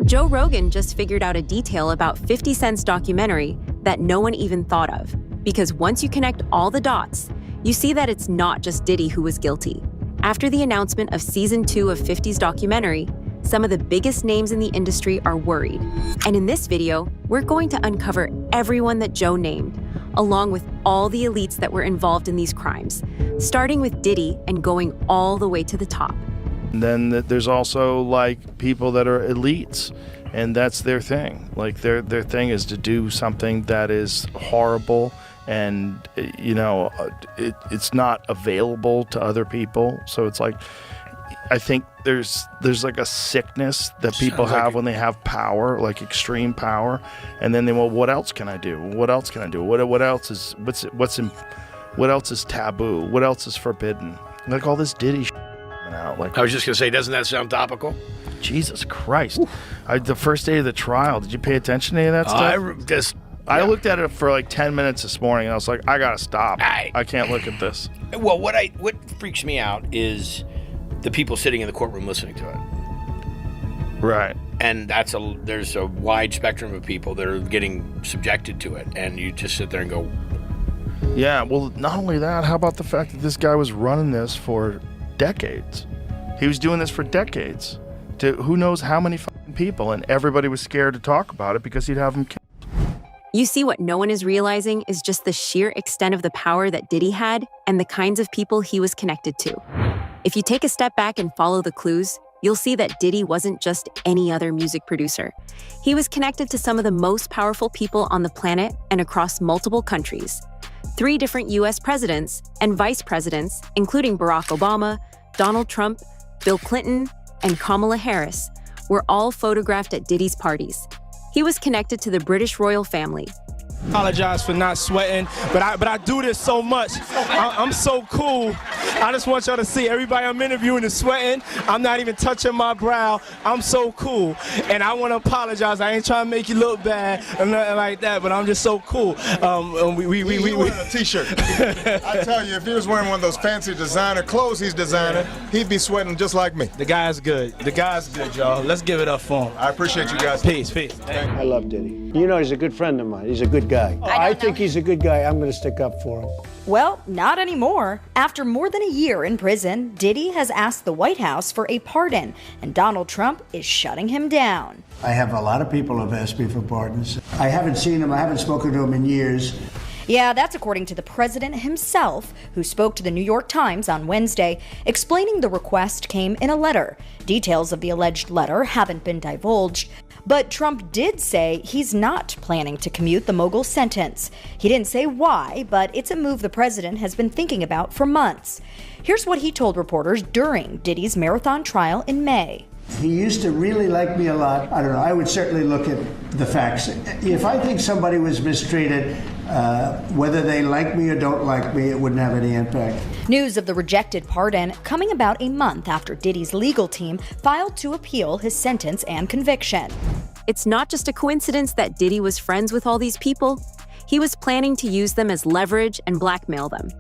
Joe Rogan just figured out a detail about 50 Cent's documentary that no one even thought of. Because once you connect all the dots, you see that it's not just Diddy who was guilty. After the announcement of Season 2 of 50's documentary, some of the biggest names in the industry are worried. And in this video, we're going to uncover everyone that Joe named, along with all the elites that were involved in these crimes, starting with Diddy and going all the way to the top. And then there's also like people that are elites, and that's their thing. Like their thing is to do something that is horrible, and it's not available to other people. So it's like, I think there's like a sickness that people have when they have power, like extreme power, and then well, what else can I do? What else can I do? What else is what else is taboo? What else is forbidden? Like all this Diddy out. Like, I was just gonna say, doesn't that sound topical? Jesus Christ! The first day of the trial, did you pay attention to any of that stuff? I looked at it for like 10 minutes this morning, and I was like, I gotta stop. I can't look at this. Well, what freaks me out is the people sitting in the courtroom listening to it. Right. And there's a wide spectrum of people that are getting subjected to it, and you just sit there and go. Yeah. Well, not only that, how about the fact that this guy was running this for decades? He was doing this for decades to who knows how many fucking people, and everybody was scared to talk about it because he'd have them killed. You see, what no one is realizing is just the sheer extent of the power that Diddy had and the kinds of people he was connected to. If you take a step back and follow the clues, you'll see that Diddy wasn't just any other music producer. He was connected to some of the most powerful people on the planet and across multiple countries. 3 different US presidents and vice presidents, including Barack Obama, Donald Trump, Bill Clinton, and Kamala Harris, were all photographed at Diddy's parties. He was connected to the British royal family. Apologize for not sweating, but I do this so much. I'm so cool. I just want y'all to see everybody I'm interviewing is sweating. I'm not even touching my brow. I'm so cool, and I want to apologize. I ain't trying to make you look bad or nothing like that, but I'm just so cool. We wearing a t-shirt. I tell you, if he was wearing one of those fancy designer clothes he's designing, he'd be sweating just like me. The guy's good. The guy's good, y'all. Let's give it up for him. I appreciate you guys. Peace. I love Diddy. You know, he's a good friend of mine. He's a good guy. I think he's a good guy. I'm going to stick up for him. Well, not anymore. After more than a year in prison, Diddy has asked the White House for a pardon, and Donald Trump is shutting him down. I have a lot of people who have asked me for pardons. I haven't seen him. I haven't spoken to him in years. Yeah, that's according to the president himself, who spoke to the New York Times on Wednesday, explaining the request came in a letter. Details of the alleged letter haven't been divulged, but Trump did say he's not planning to commute the mogul sentence. He didn't say why, but it's a move the president has been thinking about for months. Here's what he told reporters during Diddy's marathon trial in May. He used to really like me a lot. I don't know. I would certainly look at the facts. If I think somebody was mistreated, whether they like me or don't like me, it wouldn't have any impact. News of the rejected pardon coming about a month after Diddy's legal team filed to appeal his sentence and conviction. It's not just a coincidence that Diddy was friends with all these people. He was planning to use them as leverage and blackmail them.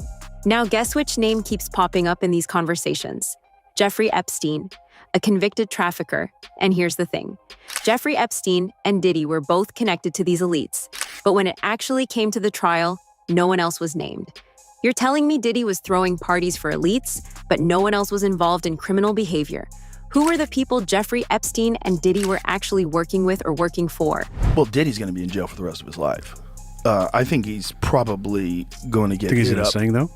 Now guess which name keeps popping up in these conversations? Jeffrey Epstein, a convicted trafficker. And here's the thing. Jeffrey Epstein and Diddy were both connected to these elites, but when it actually came to the trial, no one else was named. You're telling me Diddy was throwing parties for elites, but no one else was involved in criminal behavior. Who were the people Jeffrey Epstein and Diddy were actually working with or working for? Well, Diddy's going to be in jail for the rest of his life. I think he's probably going to get Think he's hit in a up. saying, though?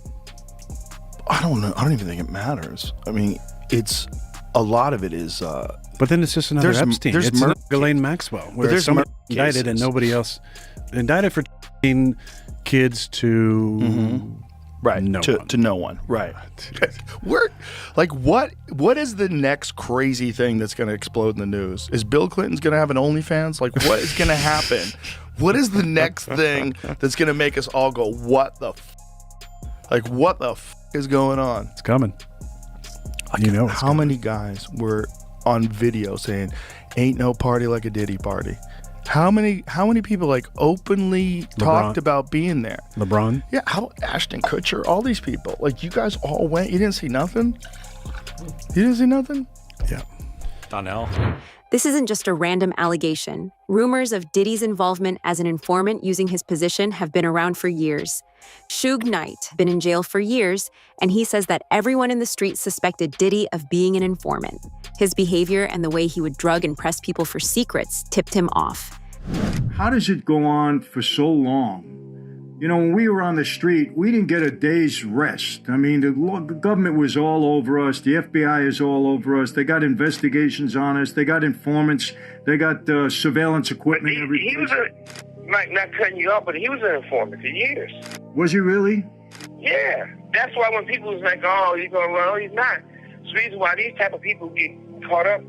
I don't know. I don't even think it matters. I mean, it's a lot of it is. But then it's just another Epstein. There's it's murder Ghislaine Maxwell, where there's somebody murder indicted and cases. nobody else indicted for kids to right no to one. to no one. Right. We're like, what is the next crazy thing that's going to explode in the news? Is Bill Clinton's going to have an OnlyFans? Like, what is going to happen? What is the next thing that's going to make us all go, what the like, what the is going on? It's coming. You know, how many guys were on video saying, "Ain't no party like a Diddy party"? How many people like openly talked about being there? LeBron? Yeah, how Ashton Kutcher, all these people. Like, you guys all went. You didn't see nothing? You didn't see nothing? Yeah. Donnell. This isn't just a random allegation. Rumors of Diddy's involvement as an informant using his position have been around for years. Suge Knight been in jail for years, and he says that everyone in the street suspected Diddy of being an informant. His behavior and the way he would drug and press people for secrets tipped him off. How does it go on for so long? You know, when we were on the street, we didn't get a day's rest. I mean, the government was all over us. The FBI is all over us. They got investigations on us. They got informants. They got surveillance equipment. He was not cutting you off, but he was an informant for years. Was he really? Yeah. That's why when people was like, oh, he's going to run, oh, he's not. It's the reason why these type of people get caught up.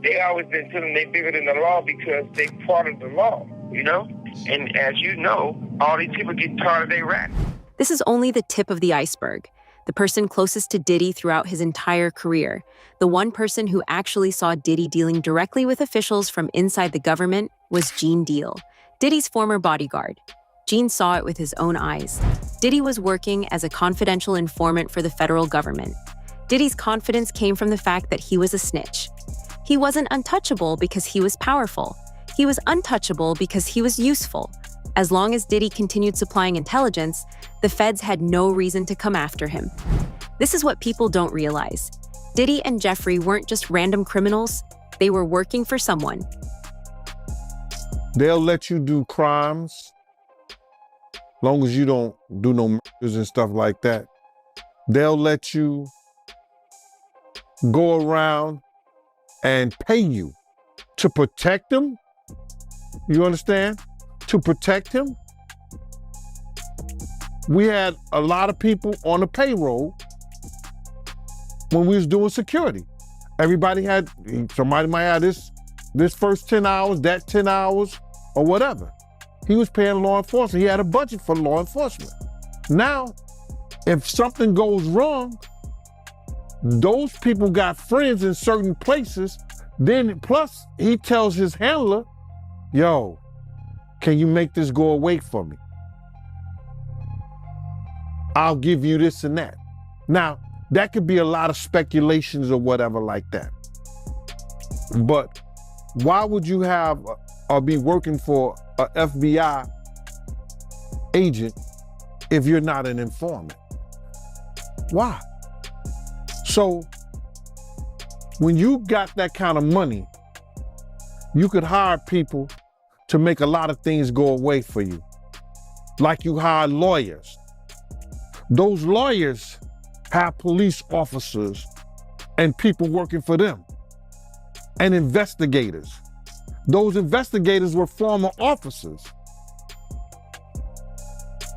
They always been telling they bigger than the law because they part of the law, you know? And as you know, all these people get tired of their rap. This is only the tip of the iceberg. The person closest to Diddy throughout his entire career, the one person who actually saw Diddy dealing directly with officials from inside the government, was Gene Deal, Diddy's former bodyguard. Gene saw it with his own eyes. Diddy was working as a confidential informant for the federal government. Diddy's confidence came from the fact that he was a snitch. He wasn't untouchable because he was powerful. He was untouchable because he was useful. As long as Diddy continued supplying intelligence, the feds had no reason to come after him. This is what people don't realize. Diddy and Jeffrey weren't just random criminals. They were working for someone. They'll let you do crimes, long as you don't do no murders and stuff like that. They'll let you go around and pay you to protect them. You understand? To protect him. We had a lot of people on the payroll when we was doing security. Somebody might have this first 10 hours, that 10 hours, or whatever. He was paying law enforcement. He had a budget for law enforcement. Now, if something goes wrong, those people got friends in certain places. Then plus he tells his handler, yo, can you make this go away for me? I'll give you this and that. Now, that could be a lot of speculations or whatever like that. But why would you have or be working for a FBI agent if you're not an informant? Why? So when you got that kind of money, you could hire people to make a lot of things go away for you. Like you hire lawyers. Those lawyers have police officers and people working for them, and investigators. Those investigators were former officers.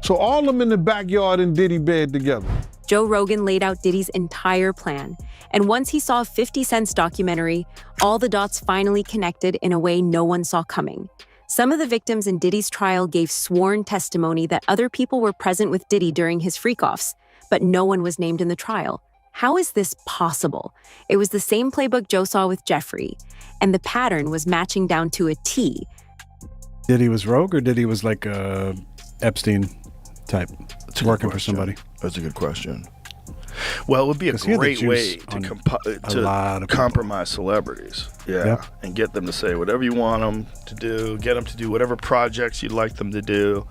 So all of them in the backyard in Diddy bed together. Joe Rogan laid out Diddy's entire plan, and once he saw 50 Cent's documentary, all the dots finally connected in a way no one saw coming. Some of the victims in Diddy's trial gave sworn testimony that other people were present with Diddy during his freak-offs, but no one was named in the trial. How is this possible? It was the same playbook Joe saw with Jeffrey, and the pattern was matching down to a T. Diddy was rogue, or Diddy was like a Epstein type, working for somebody? That's a good question. Well, it would be a great way to compromise celebrities. Yeah. And get them to say whatever you want them to do, get them to do whatever projects you'd like them to do.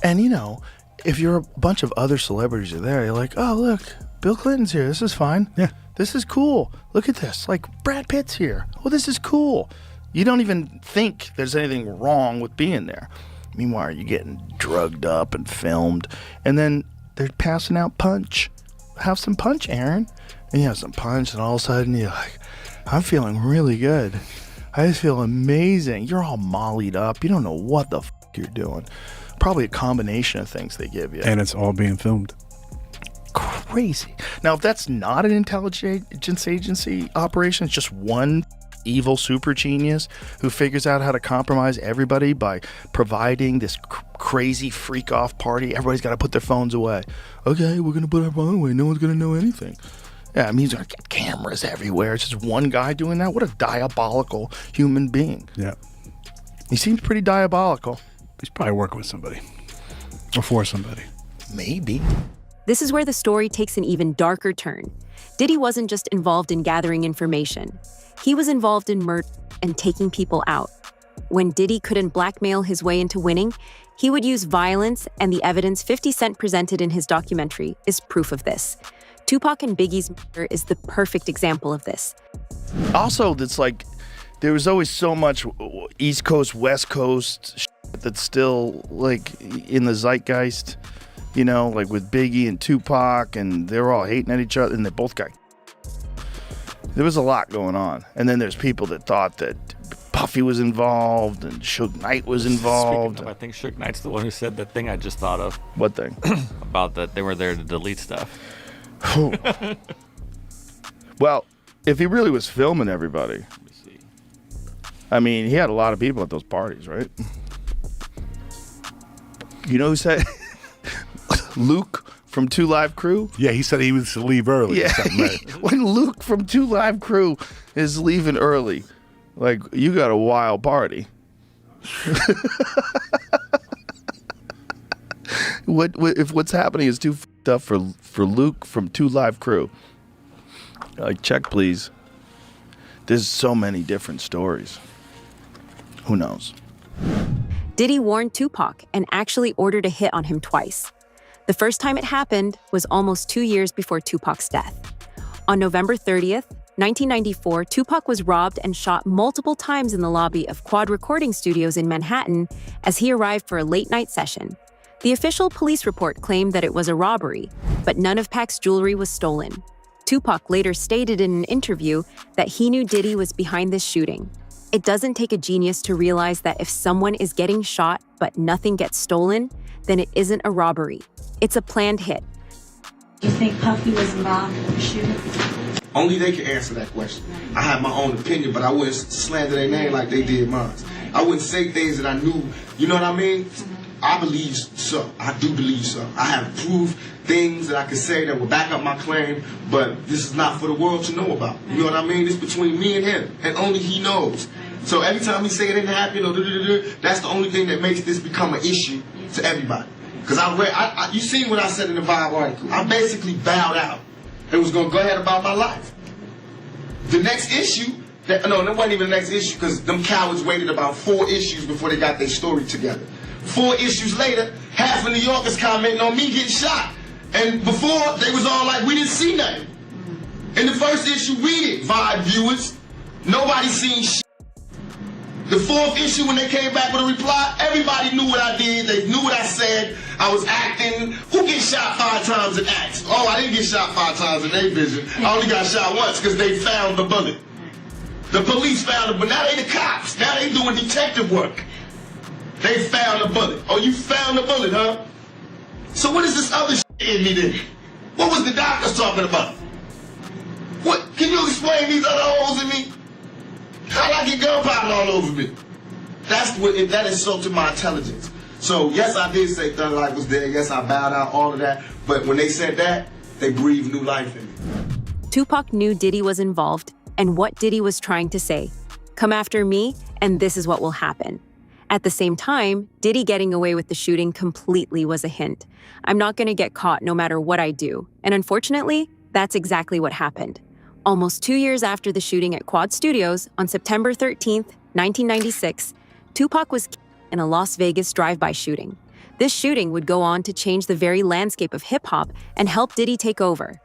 And, you know, if you're a bunch of other celebrities are there, you're like, oh, look, Bill Clinton's here. This is fine. Yeah. This is cool. Look at this. Like, Brad Pitt's here. Oh, this is cool. You don't even think there's anything wrong with being there. Meanwhile, you're getting drugged up and filmed. And then they're passing out punch. Have some punch, Aaron. And you have some punch, and all of a sudden you're like, I'm feeling really good. I just feel amazing. You're all mollied up. You don't know what the you're doing. Probably a combination of things they give you. And it's all being filmed. Crazy. Now, if that's not an intelligence agency operation, it's just one evil super genius who figures out how to compromise everybody by providing this crazy freak off party. Everybody's got to put their phones away. Okay, we're going to put our phone away. No one's going to know anything. Yeah, I mean, he's going to get cameras everywhere. It's just one guy doing that. What a diabolical human being. Yeah. He seems pretty diabolical. He's probably working with somebody or for somebody. Maybe. This is where the story takes an even darker turn. Diddy wasn't just involved in gathering information. He was involved in murder and taking people out. When Diddy couldn't blackmail his way into winning, he would use violence, and the evidence 50 Cent presented in his documentary is proof of this. Tupac and Biggie's murder is the perfect example of this. Also, it's like there was always so much East Coast, West Coast shit that's still like in the zeitgeist, you know, like with Biggie and Tupac, and they were all hating at each other, and they both got. There was a lot going on, and then there's people that thought that Puffy was involved and Suge Knight was involved. Speaking of, I think Suge Knight's the one who said that thing I just thought of. What thing? About that they were there to delete stuff. Well, if he really was filming everybody, I mean, he had a lot of people at those parties, right? You know who said? Luke from 2 Live Crew? Yeah, he said he was to leave early. Yeah, or something, right? When Luke from 2 Live Crew is leaving early, like, you got a wild party. What if what's happening is too f***ed up for Luke from 2 Live Crew? Like, check, please. There's so many different stories. Who knows? Diddy warned Tupac and actually ordered a hit on him twice. The first time it happened was almost 2 years before Tupac's death. On November 30th, 1994, Tupac was robbed and shot multiple times in the lobby of Quad Recording Studios in Manhattan as he arrived for a late-night session. The official police report claimed that it was a robbery, but none of Pac's jewelry was stolen. Tupac later stated in an interview that he knew Diddy was behind this shooting. It doesn't take a genius to realize that if someone is getting shot but nothing gets stolen, then it isn't a robbery. It's a planned hit. You think Puffy was involved in the shooting? Only they can answer that question. I have my own opinion, but I wouldn't slander their name like they did mine. I wouldn't say things that I knew, you know what I mean? I believe so. I do believe so. I have proved things that I can say that will back up my claim, but this is not for the world to know about. You know what I mean? It's between me and him, and only he knows. So every time he say it didn't happen, or that's the only thing that makes this become an issue to everybody. Because you seen what I said in the Vibe article. I basically bowed out and was going to go ahead about my life. The next issue, that wasn't even the next issue, because them cowards waited about 4 issues before they got their story together. 4 issues later, half of New Yorkers commenting on me getting shot. And before, they was all like, we didn't see nothing. In the first issue, we did, Vibe viewers. Nobody seen shit. The 4th issue, when they came back with a reply, everybody knew what I did. They knew what I said. I was acting. Who gets shot 5 times in acts? Oh, I didn't get shot 5 times in their vision. I only got shot once because they found the bullet. The police found it, but now they the cops. Now they doing detective work. They found the bullet. Oh, you found the bullet, huh? So what is this other shit in me then? What was the doctors talking about? What? Can you explain these other holes in me? How'd I get gunpowder all over me? That insulted my intelligence. So yes, I did say Thug Life was there. Yes, I bowed out, all of that. But when they said that, they breathed new life in me. Tupac knew Diddy was involved and what Diddy was trying to say. Come after me, and this is what will happen. At the same time, Diddy getting away with the shooting completely was a hint. I'm not going to get caught no matter what I do. And unfortunately, that's exactly what happened. Almost 2 years after the shooting at Quad Studios, on September 13th, 1996, Tupac was killed in a Las Vegas drive-by shooting. This shooting would go on to change the very landscape of hip-hop and help Diddy take over.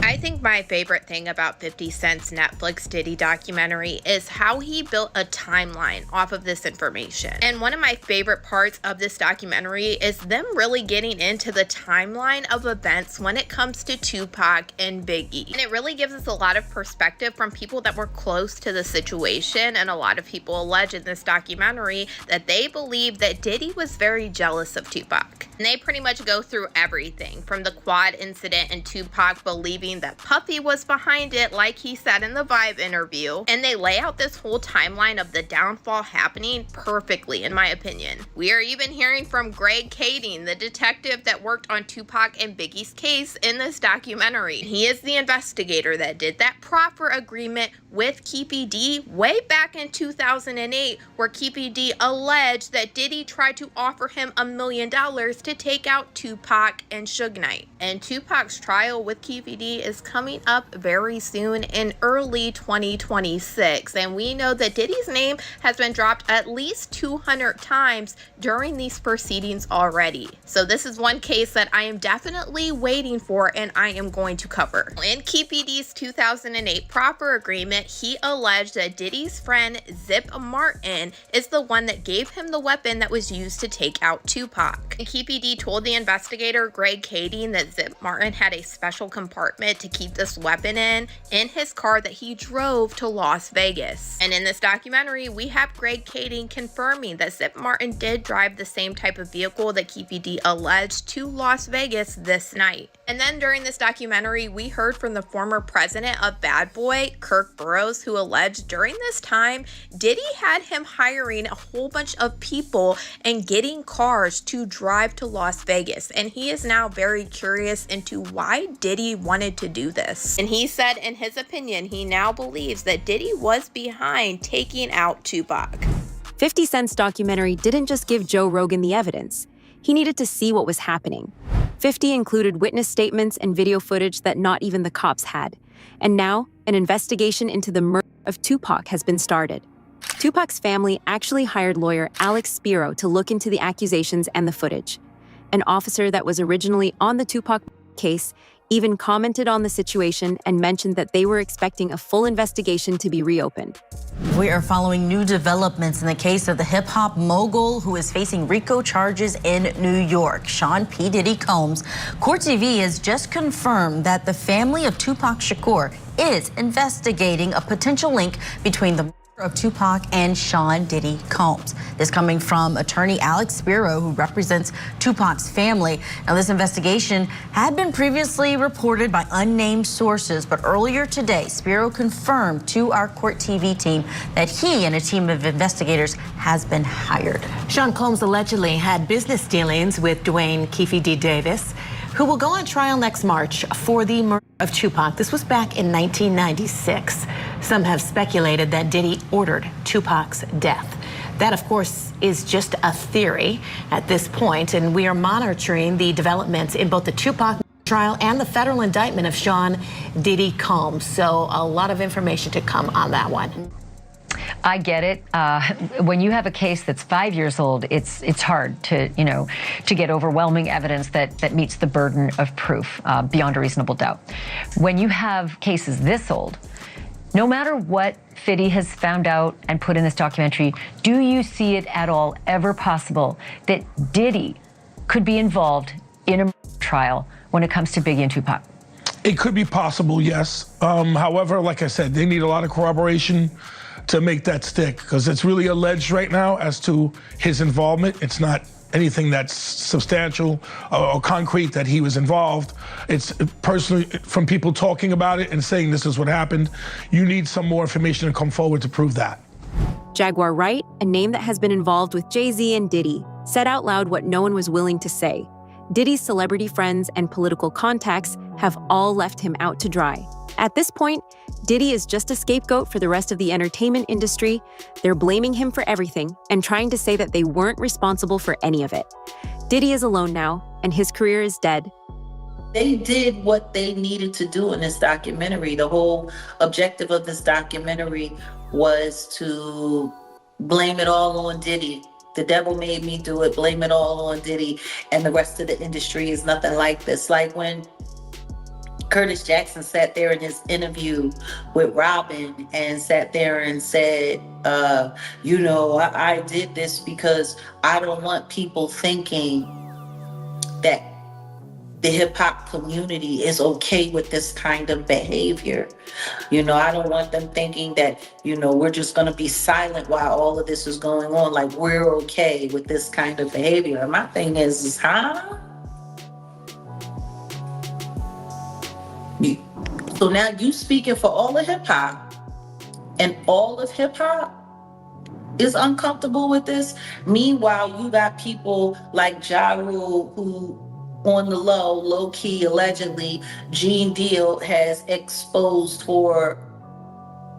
I think my favorite thing about 50 Cent's Netflix Diddy documentary is how he built a timeline off of this information. And one of my favorite parts of this documentary is them really getting into the timeline of events when it comes to Tupac and Biggie. And it really gives us a lot of perspective from people that were close to the situation, and a lot of people allege in this documentary that they believe that Diddy was very jealous of Tupac. And they pretty much go through everything from the Quad incident and Tupac believing that Puffy was behind it, like he said in the Vibe interview, and they lay out this whole timeline of the downfall happening perfectly, in my opinion. We are even hearing from Greg Kading, the detective that worked on Tupac and Biggie's case in this documentary. He is the investigator that did that proffer agreement with Keefe D way back in 2008, where Keefe D alleged that Diddy tried to offer him $1 million to to take out Tupac and Suge Knight. And Tupac's trial with Keefe D is coming up very soon in early 2026. And we know that Diddy's name has been dropped at least 200 times during these proceedings already. So this is one case that I am definitely waiting for and I am going to cover. In Keefe D's 2008 proper agreement, he alleged that Diddy's friend Zip Martin is the one that gave him the weapon that was used to take out Tupac. And Keefe D told the investigator Greg Kading that Zip Martin had a special compartment to keep this weapon in his car that he drove to Las Vegas. And in this documentary, we have Greg Kading confirming that Zip Martin did drive the same type of vehicle that Keefe D alleged to Las Vegas this night. And then during this documentary, we heard from the former president of Bad Boy, Kirk Burroughs, who alleged during this time, Diddy had him hiring a whole bunch of people and getting cars to drive to Las Vegas. And he is now very curious into why Diddy wanted to do this. And he said, in his opinion, he now believes that Diddy was behind taking out Tupac. 50 Cent's documentary didn't just give Joe Rogan the evidence. He needed to see what was happening. 50 included witness statements and video footage that not even the cops had. And now, an investigation into the murder of Tupac has been started. Tupac's family actually hired lawyer Alex Spiro to look into the accusations and the footage. An officer that was originally on the Tupac case even commented on the situation and mentioned that they were expecting a full investigation to be reopened. We are following new developments in the case of the hip-hop mogul who is facing RICO charges in New York. Sean P. Diddy Combs. Court TV has just confirmed that the family of Tupac Shakur is investigating a potential link between the of Tupac and Sean Diddy Combs. This coming from attorney Alex Spiro, who represents Tupac's family. Now, this investigation had been previously reported by unnamed sources, but earlier today, Spiro confirmed to our Court TV team that he and a team of investigators has been hired. Sean Combs allegedly had business dealings with Dwayne Keefe D. Davis, who will go on trial next March for the murder of Tupac. This was back in 1996. Some have speculated that Diddy ordered Tupac's death. That, of course, is just a theory at this point, and we are monitoring the developments in both the Tupac trial and the federal indictment of Sean Diddy Combs. So a lot of information to come on that one. I get it. When you have a case that's 5 years old, it's hard to get overwhelming evidence that meets the burden of proof beyond a reasonable doubt. When you have cases this old, no matter what Fiddy has found out and put in this documentary, do you see it at all ever possible that Diddy could be involved in a trial when it comes to Biggie and Tupac? It could be possible, yes. However, like I said, they need a lot of corroboration to make that stick, because it's really alleged right now as to his involvement. It's not anything that's substantial or concrete that he was involved. It's personally from people talking about it and saying this is what happened. You need some more information to come forward to prove that. Jaguar Wright, a name that has been involved with Jay-Z and Diddy, said out loud what no one was willing to say. Diddy's celebrity friends and political contacts have all left him out to dry. At this point, Diddy is just a scapegoat for the rest of the entertainment industry. They're blaming him for everything and trying to say that they weren't responsible for any of it. Diddy is alone now, and his career is dead. They did what they needed to do in this documentary. The whole objective of this documentary was to blame it all on Diddy. The devil made me do it, blame it all on Diddy, and the rest of the industry is nothing like this. Like when Curtis Jackson sat there in his interview with Robin and sat there and said, I did this because I don't want people thinking that the hip hop community is okay with this kind of behavior. I don't want them thinking that, we're just going to be silent while all of this is going on. Like, we're okay with this kind of behavior. And my thing is huh? So now you speaking for all of hip hop, and all of hip hop is uncomfortable with this. Meanwhile, you got people like Ja Rule who, on the low key, allegedly, Gene Deal has exposed for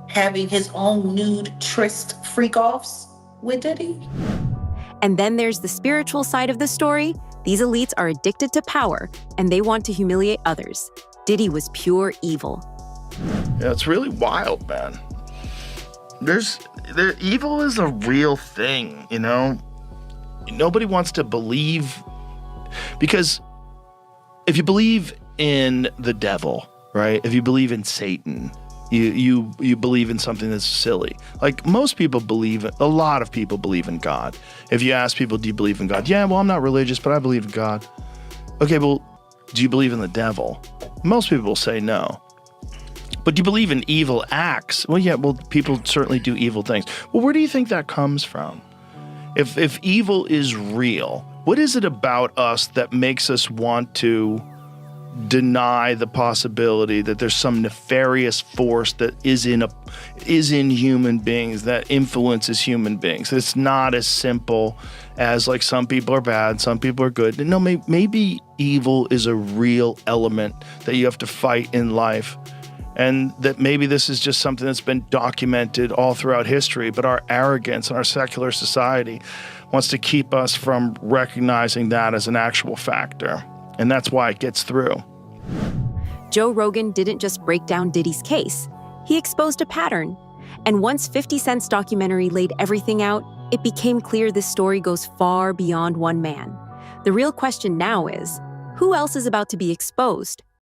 having his own nude tryst freak-offs with Diddy. And then there's the spiritual side of the story. These elites are addicted to power, and they want to humiliate others. Diddy was pure evil. Yeah, it's really wild, man. Evil is a real thing, you know? Nobody wants to believe, because if you believe in the devil, right? If you believe in Satan, you believe in something that's silly. Like most people believe, a lot of people believe in God. If you ask people, do you believe in God? Yeah, well, I'm not religious, but I believe in God. Okay, well, do you believe in the devil? Most people will say no. But do you believe in evil acts? Well, yeah, well, people certainly do evil things. Well, where do you think that comes from? If evil is real, what is it about us that makes us want to deny the possibility that there's some nefarious force that is in human beings, that influences human beings? It's not as simple as like some people are bad, some people are good. No, maybe evil is a real element that you have to fight in life, and that maybe this is just something that's been documented all throughout history, but our arrogance and our secular society wants to keep us from recognizing that as an actual factor. And that's why it gets through. Joe Rogan didn't just break down Diddy's case. He exposed a pattern. And once 50 Cent's documentary laid everything out, it became clear this story goes far beyond one man. The real question now is, who else is about to be exposed?